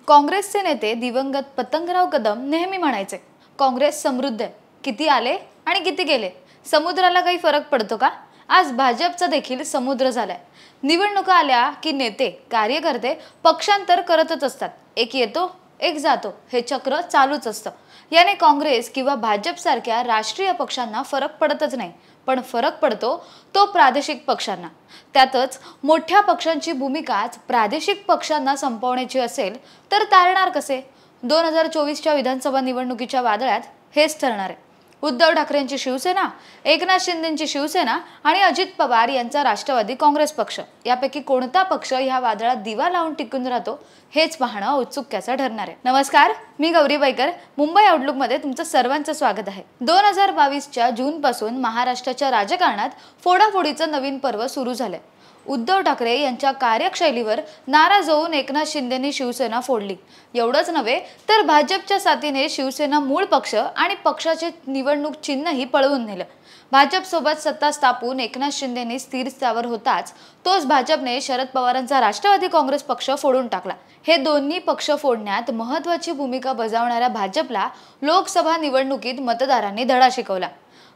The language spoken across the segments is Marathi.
काँग्रेसचे नेते दिवंगत पतंगराव कदम नेहमी म्हणायचे, काँग्रेस समृद्ध आहे, किती आले आणि किती गेले, समुद्राला काही फरक पडतो का? आज भाजपचा देखील समुद्र झालाय। निवडणुका आल्या की नेते कार्यकर्ते पक्षांतर करतच असतात, एक येतो एक जातो, हे चक्र चालूच असतं। याने काँग्रेस किंवा भाजप सारख्या राष्ट्रीय पक्षांना फरक पडतच नाही, पण फरक पडतो तो प्रादेशिक पक्षांना। त्यातच मोठ्या पक्षांची भूमिकाच प्रादेशिक पक्षांना संपवण्याची असेल तर तारणार कसे? 2024च्या विधानसभा निवडणुकीच्या वादळात हेच ठरणार आहे। उद्धव ठाकरेंची शिवसेना, एकनाथ शिंदेंची शिवसेना आणि अजित पवार यांचा राष्ट्रवादी काँग्रेस पक्ष, यापैकी कोणता पक्ष या वादळात दिवा लावून टिकून राहतो हेच पाहणं औत्सुक्याचं ठरणार आहे। नमस्कार, मी गौरी बैकर, मुंबई आउटलुक मध्ये तुमचं सर्वांचं स्वागत आहे। 2022च्या जून पासून महाराष्ट्राच्या राजकारणात फोडाफोडीचं नवीन पर्व सुरू झालंय। उद्धव ठाकरे यांच्या कार्यशैलीवर नाराज होऊन एकनाथ शिंदेंनी शिवसेना फोडली। एवढंच नव्हे तर भाजपच्या साथीने शिवसेना मूळ पक्ष आणि पक्षाचे निवडणूक चिन्हही पळवून नेलं। भाजप सोबत सत्ता स्थापून एकनाथ शिंदेंनी स्थिर स्थावर होताच तोच भाजपने शरद पवारांचा राष्ट्रवादी काँग्रेस पक्ष फोडून टाकला। हे दोन्ही पक्ष फोडण्यात महत्त्वाची भूमिका बजावणाऱ्या भाजपला लोकसभा निवडणुकीत मतदारांनी धडा शिकवला।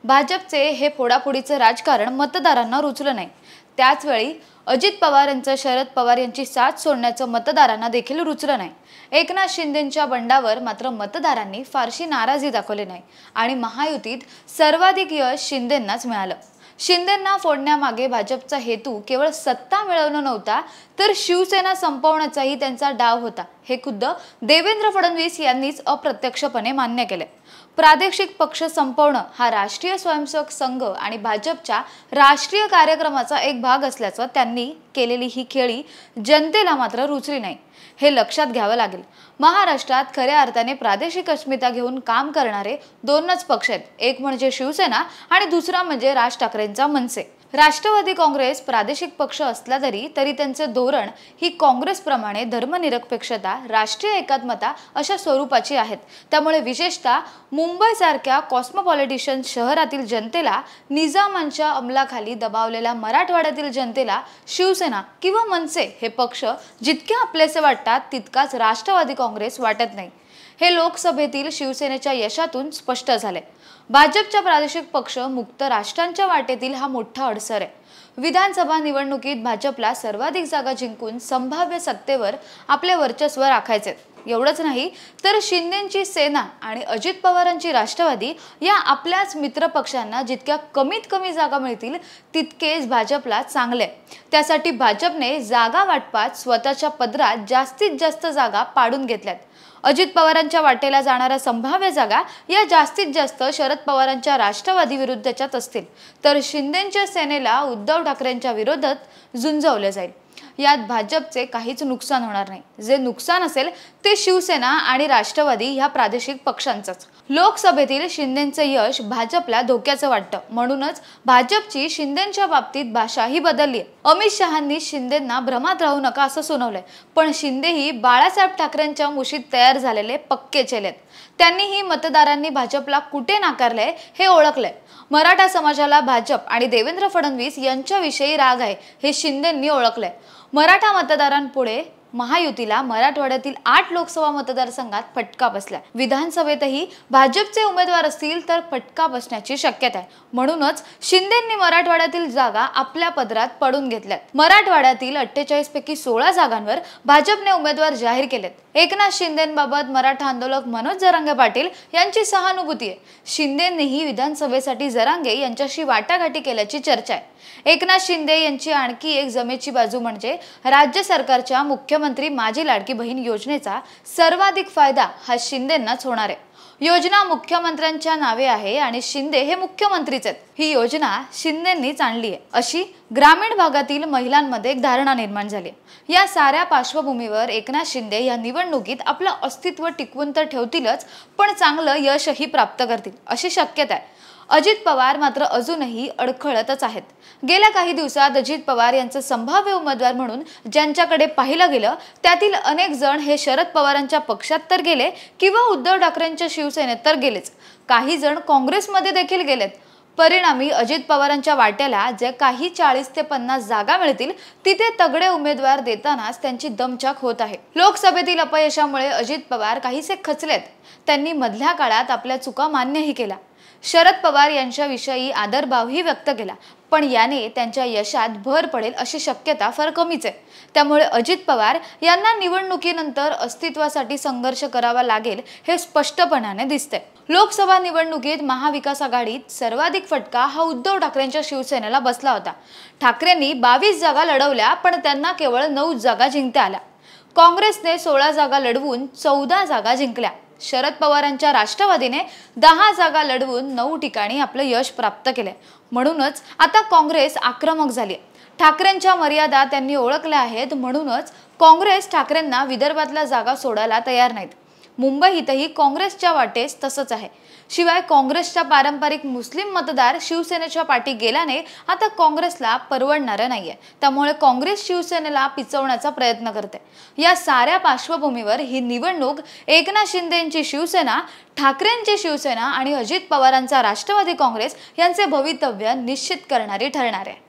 भाजपचे हे फोडाफोडीचं राजकारण मतदारांना रुचलं नाही। त्याच वेळी अजित पवार यांचं शरद पवार यांची साथ सोडण्याचं मतदारांना देखील रुचलं नाही। एकनाथ शिंदेंच्या बंडावर मात्र मतदारांनी फारशी नाराजी दाखवली नाही आणि महायुतीत सर्वाधिक यश शिंदेंनाच मिळालं। शिंदेंना फोडण्यामागे भाजपचा हेतू केवळ सत्ता मिळवणं नव्हता, तर शिवसेना संपवण्याचाही त्यांचा डाव होता, हे खुद्द देवेंद्र फडणवीस यांनीच अप्रत्यक्षपणे मान्य केले। प्रादेशिक पक्ष संपवणं हा राष्ट्रीय स्वयंसेवक संघ आणि भाजपच्या राष्ट्रीय कार्यक्रमाचा एक भाग असल्याचं त्यांनी केलेली ही खेळी जनतेला मात्र रुचली नाही, हे लक्षात घ्यावं लागेल। महाराष्ट्रात खऱ्या अर्थाने प्रादेशिक अस्मिता घेऊन काम करणारे दोनच पक्ष आहेत, एक म्हणजे शिवसेना आणि दुसरा म्हणजे राज ठाकरेंचा मनसे। राष्ट्रवादी काँग्रेस प्रादेशिक पक्ष असला तरी त्यांचे धोरण ही काँग्रेसप्रमाणे धर्मनिरपेक्षता, राष्ट्रीय एकात्मता अशा स्वरूपाची आहेत। त्यामुळे विशेषतः मुंबईसारख्या कॉस्मोपॉलिटिशियन शहरातील जनतेला, निजामांच्या अंमलाखाली दबावलेल्या मराठवाड्यातील जनतेला शिवसेना किंवा मनसे हे पक्ष जितके आपलेसे वाटतात तितकाच राष्ट्रवादी काँग्रेस वाटत नाही। हे लोकसभेतील शिवसेनेच्या यशातून स्पष्ट झाले। भाजपच्या प्रादेशिक पक्ष मुक्त राष्ट्रांच्या वाटेतील हा मोठा अडसर आहे। विधानसभा निवडणुकीत भाजपला सर्वाधिक जागा जिंकून संभाव्य सत्तेवर आपले वर्चस्व राखायचे। एवढंच नाही तर शिंदेंची सेना आणि अजित पवारांची राष्ट्रवादी या आपल्याच मित्र पक्षांना जितक्या कमीत कमी जागा मिळतील तितकेच भाजपला चांगले। त्यासाठी भाजपने जागा वाटपात स्वतःच्या पदरात जास्तीत जास्त जागा पाडून घेतल्यात। अजित पवारांच्या वाटेला जाणाऱ्या संभाव्य जागा या जास्तीत जास्त शरद पवारांच्या राष्ट्रवादी विरुद्धच्याच असतील, तर शिंदेंच्या सेनेला उद्धव ठाकरेंच्या विरोधात झुंजवले जाईल। यात भाजपचे काहीच नुकसान होणार नाही। जे नुकसान असेल ते शिवसेना आणि राष्ट्रवादी ह्या प्रादेशिक पक्षांचंच। लोकसभेतील शिंदेंचे यश भाजपला धोक्याचं वाटतं, म्हणूनच भाजपची शिंदेंच्या बाबतीत भाषा ही बदलली आहे। अमित शहांनी शिंदेंना भ्रमात राहू नका असं सुनावलंय, पण शिंदेही बाळासाहेब ठाकरेंच्या मुशीत तयार झालेले पक्के चेलेत। त्यांनीही मतदारांनी भाजपला कुठे नाकारलंय हे ओळखलंय। मराठा समाजाला भाजप आणि देवेंद्र फडणवीस यांच्याविषयी राग आहे हे शिंदेंनी ओळखलंय। मराठा मतदारांपुढे महायुतीला मराठवाड्यातील 8 लोकसभा मतदारसंघात फटका बसला। विधानसभेतही भाजपचे उमेदवार असतील तर फटका बसण्याची शक्यता आहे, म्हणूनच शिंदेंनी मराठवाड्यातील जागा आपल्या पदरात पडून घेतल्यात। मराठवाड्यातील 48 पैकी 16 जागांवर भाजपने उमेदवार जाहीर केलेत। एकनाथ शिंदेंबाबत मराठा आंदोलक मनोज जरांगे पाटील यांची सहानुभूती आहे। शिंदेंनीही विधानसभेसाठी जरांगे यांच्याशी वाटाघाटी केल्याची चर्चा आहे। एकनाथ शिंदे यांची आणखी एक जमेची बाजू म्हणजे राज्य सरकारच्या मुख्यमंत्री माझी लाडकी बहीण योजनेचा सर्वाधिक फायदा हा शिंदेंनाच होणार आहे। योजना मुख्यमंत्र्यांच्या नावे आहे आणि शिंदे हे मुख्यमंत्रीच आहेत। ही योजना शिंदेंनीच आणली आहे अशी ग्रामीण भागातील महिलांमध्ये एक धारणा निर्माण झाली। या साऱ्या पार्श्वभूमीवर एकनाथ शिंदे या निवडणुकीत आपलं अस्तित्व टिकवून तर ठेवतीलच, पण चांगलं यशही प्राप्त करतील अशी शक्यता आहे। अजित पवार मात्र अजूनही अडखळतच आहेत। गेल्या काही दिवसात अजित पवार यांचे संभाव्य उमेदवार म्हणून ज्यांच्याकडे पाहिलं गेलं त्यातील अनेक जण हे शरद पवारांच्या पक्षात तर गेले किंवा उद्धव ठाकरेंच्या शिवसेनेत तर गेलेच, काही जण काँग्रेसमध्ये देखील गेलेत। परिणामी अजित पवारांच्या वाट्याला जे काही 40 ते 50 जागा मिळतील तिथे तगडे उमेदवार देतानाच त्यांची दमछाक होत आहे। लोकसभेतील अपयशामुळे अजित पवार काहीसे खचलेत। त्यांनी मधल्या काळात आपल्या चुका मान्यही केल्या। शरद पवार यांच्याविषयी आदरभावही व्यक्त केला, पण याने त्यांच्या यशात भर पडेल अशी शक्यता फार कमीच आहे। त्यामुळे अजित पवार यांना निवडणुकीनंतर अस्तित्वासाठी संघर्ष करावा लागेल हे स्पष्टपणाने दिसतंय। लोकसभा निवडणुकीत महाविकास आघाडीत सर्वाधिक फटका हा उद्धव ठाकरेंच्या शिवसेनेला बसला होता। ठाकरेंनी 22 जागा लढवल्या, पण त्यांना केवळ 9 जागा जिंकता आल्या। काँग्रेसने 16 जागा लढवून 14 जागा जिंकल्या। शरद पवारांच्या राष्ट्रवादीने 10 जागा लढवून 9 ठिकाणी आपलं यश प्राप्त केले। म्हणूनच आता काँग्रेस आक्रमक झाली। ठाकरेंच्या मर्यादा त्यांनी ओळखल्या आहेत, म्हणूनच काँग्रेस ठाकरेंना विदर्भातल्या जागा सोडायला तयार नाहीत। मुंबईतही काँग्रेसच्या वाटेस तसंच आहे। शिवाय काँग्रेसच्या पारंपरिक मुस्लिम मतदार शिवसेनेच्या पाठी गेल्याने आता काँग्रेसला परवडणारं नाहीये। त्यामुळे काँग्रेस शिवसेनेला पिचवण्याचा प्रयत्न करते। या साऱ्या पार्श्वभूमीवर ही निवडणूक एकनाथ शिंदेंची शिवसेना, ठाकरेंची शिवसेना आणि अजित पवारांचा राष्ट्रवादी काँग्रेस यांचे भवितव्य निश्चित करणारी ठरणार आहे।